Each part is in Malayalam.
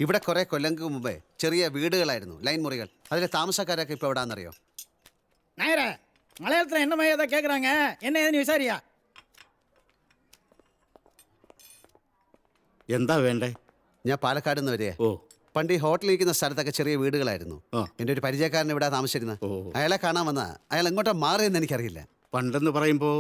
ഇവിടെ കുറെ കൊല്ലങ്ങൾക്ക് മുമ്പേ ചെറിയ വീടുകളായിരുന്നു, ലൈൻ മുറികൾ. അതിലെ താമസക്കാരൊക്കെ ഇപ്പോൾ എവിടാന്നറിയോ? நாயரே, மலையாளத்தில் என்ன மாதிரி ஏதாவது கேட்குறாங்க, என்ன ஏதுன்னு விசாரியா. എന്താ വേണ്ടേ? ഞാൻ പാലക്കാട് നിന്ന് വരിക. ഓ, പണ്ട് ഈ ഹോട്ടലിൽ ഇരിക്കുന്ന സ്ഥലത്തൊക്കെ ചെറിയ വീടുകളായിരുന്നു. എൻ്റെ ഒരു പരിചയക്കാരൻ ഇവിടെ താമസിച്ചിരുന്നത്. അയാളെ കാണാൻ വന്ന അയാൾ എങ്ങോട്ടാ മാറിയെന്ന് എനിക്കറിയില്ല. പണ്ടെന്ന് പറയുമ്പോ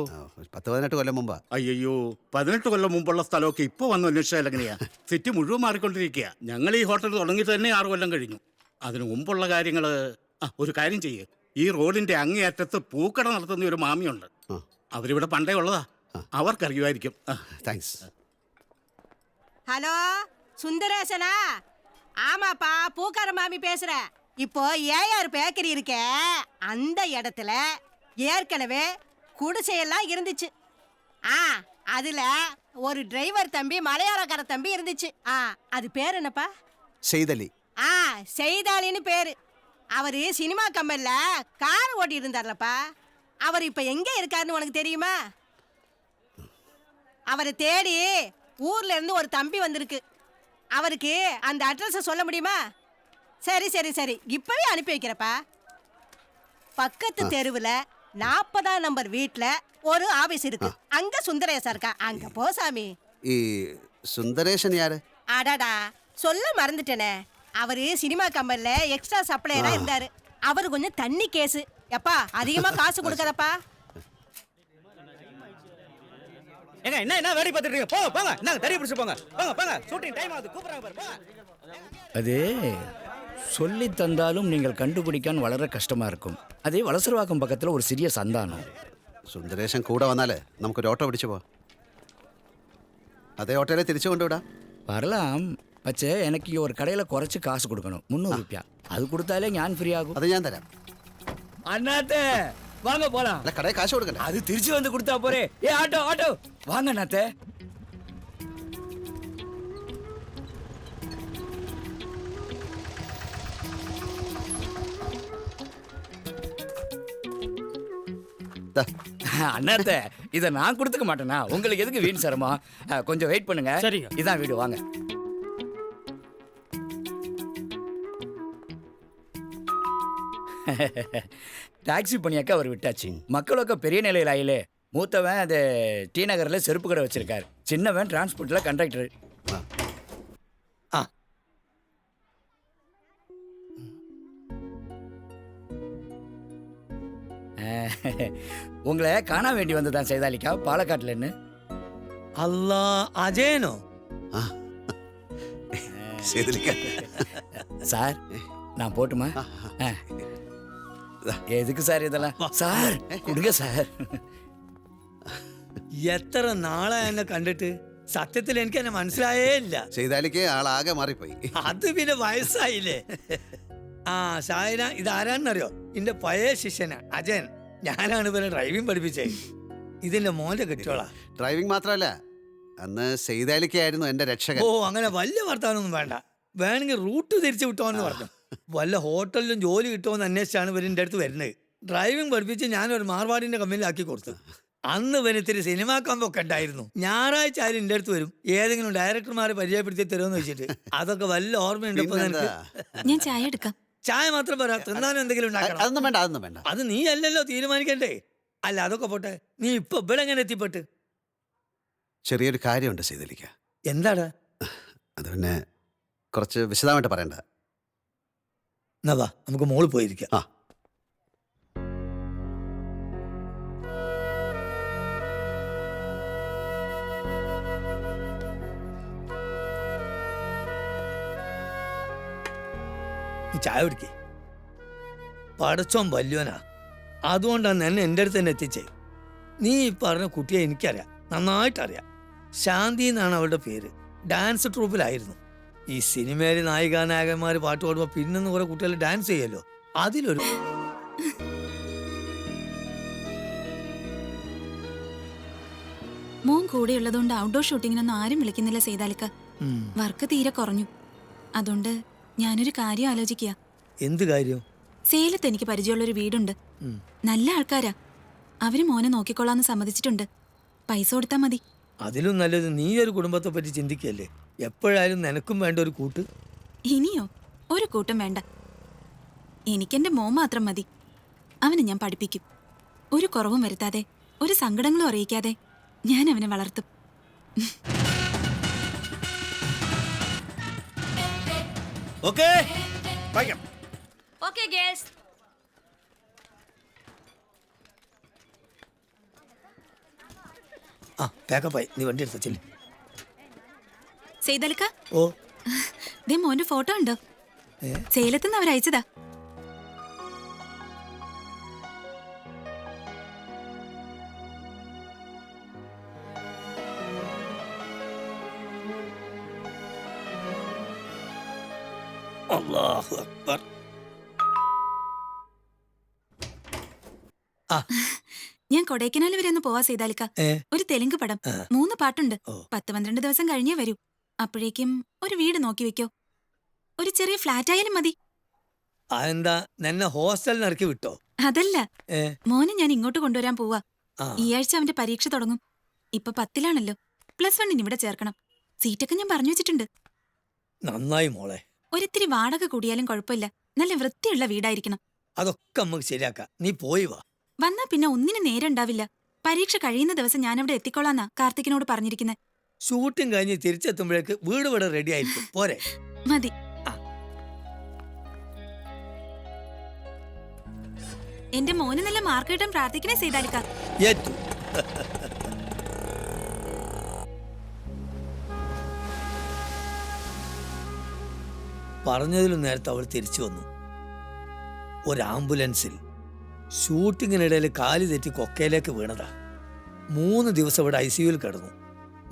10-18 കൊല്ലം മുമ്പാ. അയ്യോ, 18 കൊല്ലം മുമ്പുള്ള സ്ഥലമൊക്കെ ഇപ്പൊ വന്ന് അന്വേഷിച്ചാൽ എങ്ങനെയാ? സിറ്റി മുഴുവൻ മാറിക്കൊണ്ടിരിക്കുക. ഞങ്ങൾ ഈ ഹോട്ടൽ തുടങ്ങിയിട്ട് തന്നെ 6 കൊല്ലം കഴിഞ്ഞു. അതിനു മുമ്പുള്ള കാര്യങ്ങള് ഒരു കാര്യം ചെയ്യേ, ഈ റോഡിന്റെ അങ്ങേയറ്റത്ത് പൂക്കട നടത്തുന്ന ഒരു മാമിയുണ്ട്. അവരിവിടെ പണ്ടേ ഉള്ളതാ, അവർക്കറിയുമായിരിക്കും. താങ്ക്സ്. ஹலோ சுந்தரேசனா? ஆமாப்பா, பூக்கார மாமி பேசுறேன். இப்போ ஏஆர் பேக்கரி இருக்க அந்த இடத்துல ஏற்கனவே குடிசையெல்லாம் இருந்துச்சு. அதுல ஒரு டிரைவர் தம்பி, மலையாளக்கார தம்பி இருந்துச்சு. அது பேர் என்னப்பா? செய்தலி. செய்தாலின்னு பேரு. அவரு சினிமா கம்பெனில கார் ஓட்டி இருந்தார்லப்பா. அவர் இப்ப எங்க இருக்காருன்னு உனக்கு தெரியுமா? அவரை தேடி ஊர்ல இருந்து ஒரு தம்பி வந்திருக்கு. அவருக்கு அந்த அட்ரஸை சொல்ல முடியுமா? சரி சரி சரி, இப்பவே அனுப்பி வைக்கிறப்பா. பக்கத்து தெருவில் 40ஆம் நம்பர் வீட்டில் ஒரு ஆபீஸ் இருக்கு. அங்க சுந்தரேசா இருக்கா, அங்க போ சாமி. ഈ സുന്ദരേശൻ യാര്? அடாடா, சொல்ல மறந்துட்டேனே. அவரு சினிமா கம்பெனில எக்ஸ்ட்ரா சப்ளையரா இருந்தாரு. அவரு கொஞ்சம் தண்ணி கேஸு. எப்பா அதிகமா காசு கொடுக்காதப்பா. ஏங்க என்ன வேடி பார்த்துட்டு இருக்கீங்க? போங்க போங்க, நாங்க தறி பிடிச்சு போங்க. போங்க போங்க, ஷூட்டிங் டைம் ஆகுது, கூப்பிடுறாங்க பாரு. போங்க. அது சொல்லி தந்தாலும் நீங்கள் கண்டுபிடிക്കാൻ വളരെ കഷ്ടமா இருக்கும். அதே வலசரவாக்கம் பக்கத்தில் ஒரு சிறிய சந்தானம். സുന്ദരേശൻ കൂടെ വന്നാലേ നമുക്കൊരു ഓട്ടോ പിടിച്ചു പോവാം. അതേ ഓട്ടോയിലെ തിരിച്ചു കൊണ്ടുവിടാം. வரலாம். പക്ഷേ എനിക്ക് ഒരു കടയിൽ കുറച്ച് കാശ് കൊടുക്കണം, 300 രൂപ. അത് കൊടുത്താലേ ഞാൻ ഫ്രീ ആകും. അത് ഞാൻ തരാം. അണ്ണാത്തേ வாங்க போலாம். അല്ല, കടയിൽ കാശ് കൊടുക്കണ്ടേ? அது திருச்சி வந்து கொடுத்தா போறே. ஆட்டோ ஆட்டோ வாங்க அண்ணாத்தே. அண்ணாத்தே, இதை நான் கொடுத்துக்க மாட்டேனா? உங்களுக்கு எதுக்கு வீண் சிரமம்? கொஞ்சம் வெயிட் பண்ணுங்க. சரிங்க. இதான் வீடு, வாங்க. டாக்ஸி பண்ணியாக்க அவர் விட்டாச்சு. மக்களொക്കെ பெரிய நிலையில் ஆயிலே. மூத்தவன் அது டி நகரில் செருப்பு கடை வச்சிருக்காரு. சின்னவன் டிரான்ஸ்போர்ட்டில் கண்டக்டர். உங்களை காண வேண்டி வந்ததான் சைதாலிக்கா, பாலக்காட்டுலன்னு. அல்லா, அஜேனோ சார், நான் போட்டுமா? எதுக்கு சார் இதெல்லாம்? സാർ കൊടുക്ക സാർ. എത്ര നാളാ എന്നെ കണ്ടിട്ട്. സത്യത്തിൽ എനിക്ക് എന്നെ മനസ്സിലായേ ഇല്ല. ചെയ്താലിക്ക് ആളാകെ മാറിപ്പോയി. അത് പിന്നെ വയസ്സായില്ലേ. ഷായന, ഇതാരാന്നറിയോ? എന്റെ പഴയ ശിഷ്യനാ അജയൻ. ഞാനാണ് ഇവരെ ഡ്രൈവിംഗ് പഠിപ്പിച്ചേ. ഇതിന്റെ മോന്റെ കെട്ടിയോളാ. ഡ്രൈവിംഗ് മാത്രമല്ല, അന്ന് സെയ്താലിക്കായിരുന്നു എന്റെ രക്ഷകൻ. ഓ, അങ്ങനെ വലിയ വർത്താനൊന്നും വേണ്ട. വേണമെങ്കിൽ റൂട്ട് തിരിച്ചു വിട്ടോന്ന് പറഞ്ഞു. വല്ല ഹോട്ടലിലും ജോലി കിട്ടുമെന്ന് അന്വേഷിച്ചാണ് ഇവരിൻ്റെ അടുത്ത് വരുന്നത്. ഡ്രൈവിംഗ് പഠിപ്പിച്ച് ഞാനൊരു മാർവാടിന്റെ കമ്പനിയിലാക്കി കൊടുത്തു. അന്ന് ഇവനിത്തിരി സിനിമാ കമ്പൊക്കെ ഉണ്ടായിരുന്നു. ഞായറാഴ്ച ആരും എൻ്റെ അടുത്ത് വരും, ഏതെങ്കിലും ഡയറക്ടർമാരെ പരിചയപ്പെടുത്തി തരുമെന്ന് വെച്ചിട്ട്. അതൊക്കെ വല്ല ഓർമ്മയുണ്ട്. ഞാൻ ചായ എടുക്കാം. ചായ മാത്രം പോരാ, തിന്നാനും എന്തെങ്കിലും ഉണ്ടാക്കണം. അതൊന്നും വേണ്ട, അതൊന്നും വേണ്ട. അത് നീ അല്ലല്ലോ തീരുമാനിക്കണ്ടേ. അല്ല, അതൊക്കെ പോട്ടെ, നീ ഇപ്പൊ ഇവിടെ എങ്ങനെ എത്തിപ്പെട്ട്? ചെറിയൊരു കാര്യമുണ്ട് സെയ്താലിക്ക. എന്താടാ? അത് പിന്നെ കുറച്ച് വിശദമായിട്ട് പറയണ്ട. എന്നാ വാ, നമുക്ക് മോള് പോയിരിക്കാം. ചായ കുടിക്കേ. പടച്ചോൻ വല്യോനാ, അതുകൊണ്ടാണ് എന്നെ എൻ്റെ അടുത്ത് തന്നെ എത്തിച്ചേ. നീ ഈ പറഞ്ഞ കുട്ടിയെ എനിക്കറിയാം, നന്നായിട്ടറിയാം. ശാന്തി എന്നാണ് അവളുടെ പേര്. ഡാൻസ് ട്രൂപ്പിലായിരുന്നു. ഈ സിനിമയിലെ നായികാനായകന്മാർ പാട്ട് പാടുമ്പോൾ പിന്നെന്ന് കുറെ കുട്ടികൾ ഡാൻസ് ചെയ്യല്ലോ, അതിലൊരു. മോൻ കൂടെ ഉള്ളതുകൊണ്ട് ഔട്ട്ഡോർ ഷൂട്ടിങ്ങിനൊന്നും ആരും വിളിക്കുന്നില്ല സൈതാലിക്ക. വർക്ക് തീരെ കുറഞ്ഞു. അതുകൊണ്ട് ഞാനൊരു കാര്യം ആലോചിക്കുക. എന്ത് കാര്യം? സേലത്ത് എനിക്ക് പരിചയമുള്ളൊരു വീടുണ്ട്. നല്ല ആൾക്കാരാ. അവര് മോനെ നോക്കിക്കൊള്ളാന്ന് സമ്മതിച്ചിട്ടുണ്ട്. പൈസ കൊടുത്താ മതി. അതിലും നല്ലത് നീ ഒരു കുടുംബത്തെ പറ്റി ചിന്തിക്കല്ലേ. എപ്പോഴായാലും നിനക്കും വേണ്ട ഒരു കൂട്ട്. ഇനിയോ ഒരു കൂട്ടം വേണ്ട. എനിക്കെന്റെ മോൻ മാത്രം മതി. അവനെ ഞാൻ പഠിപ്പിക്കും. ഒരു കുറവും വരുത്താതെ, ഒരു സങ്കടങ്ങളും അറിയിക്കാതെ ഞാൻ അവനെ വളർത്തും. ഓക്കേ വായിക്കാം. Okay, girls. ആ പാക്കപ്പായി, നീ വണ്ടി എടുത്ത ചെല്ലി. സെയ്തലിക്ക, ഓ ദേ മോന്റെ ഫോട്ടോ ഉണ്ടോ? സേലത്തുനിന്ന് അവരയച്ചതാ. അല്ലാഹു അക്ബർ. ഞാൻ കൊടൈക്കനാൽ വരെ ഒന്ന് പോവാ സെയ്താലിക്ക. ഒരു തെലുങ്ക് പടം, 3 പാട്ടുണ്ട്. 10-12 ദിവസം കഴിഞ്ഞേ വരൂ. അപ്പോഴേക്കും ഒരു വീട് നോക്കി വെക്കോ. ഒരു ചെറിയ ഫ്ലാറ്റ് ആയാലും മതി. അതെന്താ, നിന്നെ ഹോസ്റ്റലിന് ഇറക്കി വിട്ടോ? അതല്ല, ഏ മോനെ ഞാൻ ഇങ്ങോട്ട് കൊണ്ടുവരാൻ പോവാ. ആ. ഈ ആഴ്ച അവന്റെ പരീക്ഷ തുടങ്ങും. ഇപ്പൊ 10ലാണല്ലോ. +1 ഇവിടെ ചേർക്കണം. സീറ്റൊക്കെ ഞാൻ പറഞ്ഞു വെച്ചിട്ടുണ്ട്. നന്നായി മോളെ. ഒരിത്തിരി വാടക കൂടിയാലും കുഴപ്പമില്ല. നല്ല വൃത്തിയുള്ള വീടായിരിക്കണം. അതൊക്കെ നമുക്ക് ശരിയാക്കാം, നീ പോയി വാ. വന്നാ പിന്നെ ഒന്നിനും നേരം ഉണ്ടാവില്ല. പരീക്ഷ കഴിയുന്ന ദിവസം ഞാൻ അവിടെ എത്തിക്കോളാന്നാ കാർത്തികിനോട് പറഞ്ഞിരിക്കുന്നത്. ഷൂട്ടിംഗ് കഴിഞ്ഞ് തിരിച്ചെത്തുമ്പോഴേക്ക് വീട് ഇവിടെ റെഡി ആയിരിക്കും. പോരെ? മതി. എന്റെ മോന് നല്ല മാർക്ക് കിട്ടാൻ പ്രാർത്ഥിക്കണേ ചെയ്താലിക്ക. ഏറ്റു. പറഞ്ഞതിലും നേരത്തെ അവൾ തിരിച്ചു വന്നു. ഒരു ആംബുലൻസിൽ ഷൂട്ടിങ്ങിനിടയിൽ കാല് തെറ്റി കൊക്കയിലേക്ക് വീണതാ. 3 ദിവസം ഇവിടെ ICUവിൽ കിടന്നു.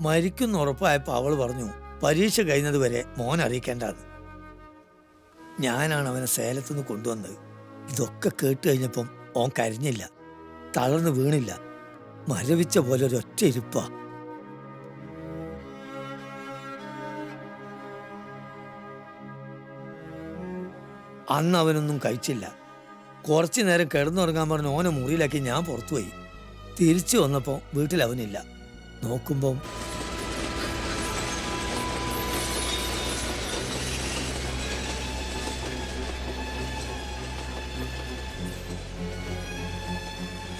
മരിക്കുന്ന ഉറപ്പായപ്പോൾ അവൾ പറഞ്ഞു, പരീക്ഷ കഴിഞ്ഞത് വരെ മോൻ അറിയിക്കേണ്ടെന്ന്. ഞാനാണ് അവനെ സേലത്തുനിന്ന് കൊണ്ടുവന്നത്. ഇതൊക്കെ കേട്ട് കഴിഞ്ഞപ്പം ഓൻ കരഞ്ഞില്ല, തളർന്ന് വീണില്ല. മരവിച്ച പോലെ ഒരൊറ്റ ഇരിപ്പാ. അന്ന് അവനൊന്നും കഴിച്ചില്ല. കുറച്ചു നേരം കിടന്നുറങ്ങാൻ പറഞ്ഞ് ഓനെ മുറിയിലാക്കി ഞാൻ പുറത്തുപോയി. തിരിച്ചു വന്നപ്പോൾ വീട്ടിൽ അവനില്ല. നോക്കുമ്പം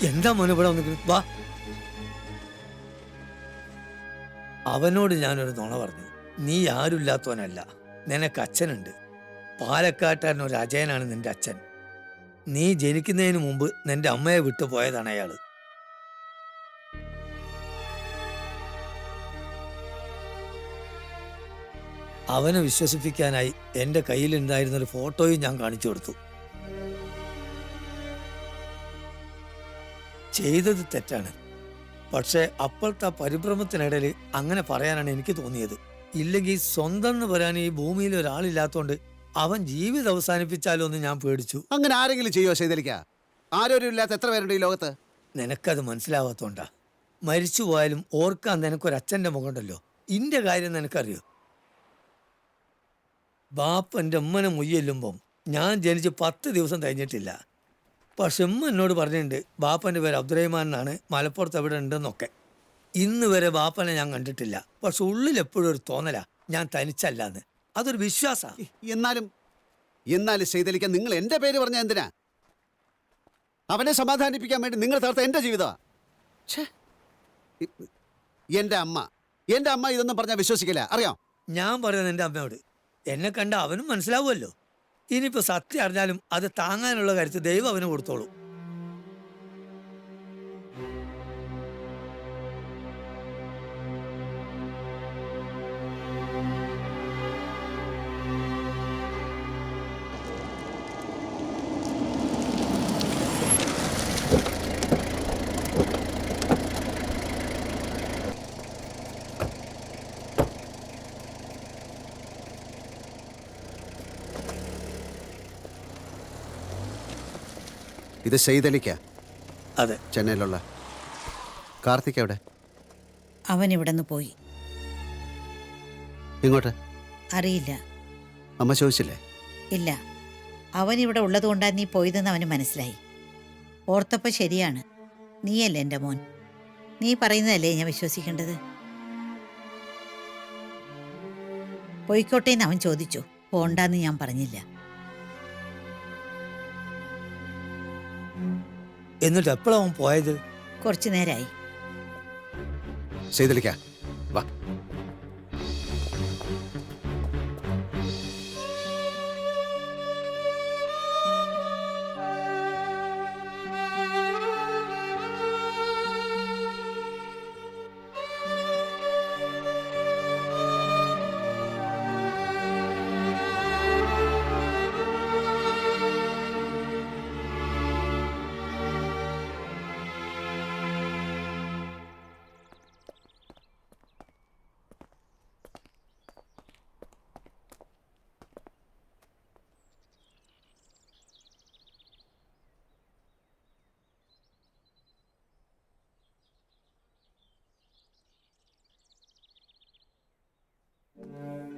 എന്താ മോനെ ഇവിടെ വന്നിട്ട്? വാ. അവനോട് ഞാനൊരു നുണ പറഞ്ഞു. നീ ആരുമില്ലാത്തവനല്ല, നിനക്ക് അച്ഛനുണ്ട്. പാലക്കാട്ടുകാരൻ ഒരു അജയനാണ് നിന്റെ അച്ഛൻ. നീ ജനിക്കുന്നതിന് മുമ്പ് നിന്റെ അമ്മയെ വിട്ടു പോയതാണ് അയാള്. അവനെ വിശ്വസിപ്പിക്കാനായി എൻ്റെ കയ്യിലുണ്ടായിരുന്ന ഒരു ഫോട്ടോയും ഞാൻ കാണിച്ചു കൊടുത്തു. ചെയ്തത് തെറ്റാണ്, പക്ഷേ അപ്പോഴത്തെ പരിഭ്രമത്തിനിടയിൽ അങ്ങനെ പറയാനാണ് എനിക്ക് തോന്നിയത്. ഇല്ലെങ്കിൽ സ്വന്തം എന്ന് പറയാൻ ഈ ഭൂമിയിൽ ഒരാളില്ലാത്തോണ്ട് അവൻ ജീവിതം അവസാനിപ്പിച്ചാലോ എന്ന് ഞാൻ പേടിച്ചു. അങ്ങനെ ആരെങ്കിലും ചെയ്യോ ചെയ്തലിക്ക? ആരോരുമില്ലാത്ത എത്ര പേരുണ്ട് ഈ ലോകത്ത്? നിനക്കത് മനസ്സിലാവാത്തോണ്ടാ. മരിച്ചു പോയാലും ഓർക്കാൻ നിനക്കൊരച്ഛൻ്റെ മുഖമുണ്ടല്ലോ. ഇന്റെ കാര്യം നിനക്കറിയോ? ബാപ്പ എൻ്റെ ഉമ്മനെ മുയ്യെല്ലുമ്പം ഞാൻ ജനിച്ച് 10 ദിവസം കഴിഞ്ഞിട്ടില്ല. പക്ഷെ ഉമ്മ എന്നോട് പറഞ്ഞിട്ടുണ്ട്, ബാപ്പൻ്റെ പേര് അബ്ദുറഹ്മാൻ എന്നാണ്, മലപ്പുറത്ത് എവിടെ ഉണ്ടെന്നൊക്കെ. ഇന്ന് വരെ ബാപ്പനെ ഞാൻ കണ്ടിട്ടില്ല. പക്ഷെ ഉള്ളിൽ എപ്പോഴും ഒരു തോന്നലാ ഞാൻ തനിച്ചല്ലാന്ന്. അതൊരു വിശ്വാസമാണ്. എന്നാലും ചെയ്തലിക്ക, നിങ്ങൾ എന്റെ പേര് പറഞ്ഞ എന്തിനാ? അവനെ സമാധാനിപ്പിക്കാൻ വേണ്ടി നിങ്ങൾ തകർത്ത എന്റെ ജീവിതമാണ്. എന്റെ അമ്മ ഇതൊന്നും പറഞ്ഞാൽ വിശ്വസിക്കില്ല, അറിയാം. ഞാൻ പറയുന്നത് എൻ്റെ അമ്മയോട്. എന്നെ കണ്ട അവനും മനസ്സിലാവുമല്ലോ. ഇനിയിപ്പോൾ സത്യം അറിഞ്ഞാലും അത് താങ്ങാനുള്ള കാര്യത്തിൽ ദൈവം അവന് കൊടുത്തോളൂ. ഇത് ചെയ്തലിക്ക? അതെ. ചെന്നൈയിലുള്ള കാർത്തിക് എവിടെ? അവൻ ഇവിടെ നിന്ന് പോയി. ഇങ്ങോട്ട്? അറിയില്ല. അമ്മ ചോദിച്ചില്ലേ? ഇല്ല, അവൻ ഇവിടെ ഉള്ളതുകൊണ്ടാണ് നീ പോയതെന്ന് അവന് മനസ്സിലായി. ഓർത്തപ്പോൾ ശരിയാണ്. നീയല്ലേ എൻ്റെ മോൻ, നീ പറയുന്നതല്ലേ ഞാൻ വിശ്വസിക്കേണ്ടത്. പോയിക്കോട്ടേന്ന് അവൻ ചോദിച്ചു. പോണ്ടാന്ന് ഞാൻ പറഞ്ഞില്ല. എന്നിട്ട് എപ്പോഴാ അവൻ പോയത്? കുറച്ചു നേരമായി. ചെയ്തലിക്ക വാ.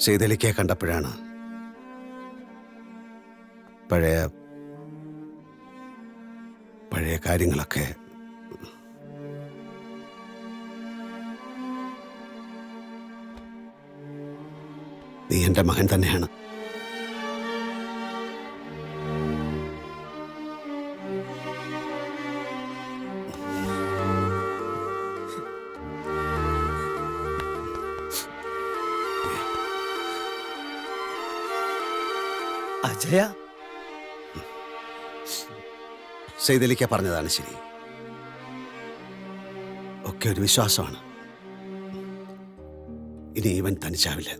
ചെയ്തലിക്കെ കണ്ടപ്പോഴാണ് പഴയ പഴയ കാര്യങ്ങളൊക്കെ നീ എൻ്റെ മകൻ തന്നെയാണ്. അജയ, ചെയ്തലിക്ക പറഞ്ഞതാണ് ശരി. ഒക്കെ ഒരു വിശ്വാസമാണ്. ഇനി ഇവൻ തനിച്ചാവില്ല.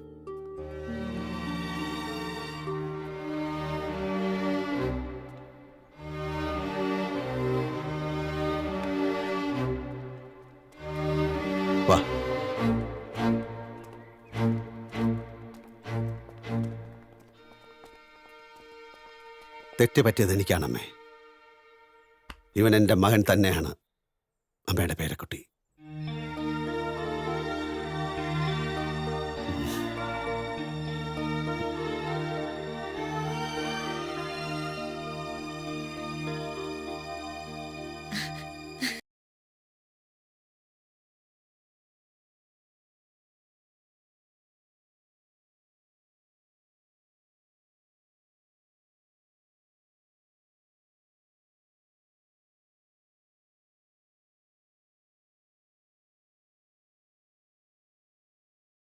വാ. തെറ്റ് പറ്റിയത് എനിക്കാണമ്മേ. ഇവൻ എൻ്റെ മകൻ തന്നെയാണ്, അമ്മയുടെ പേരക്കുട്ടി.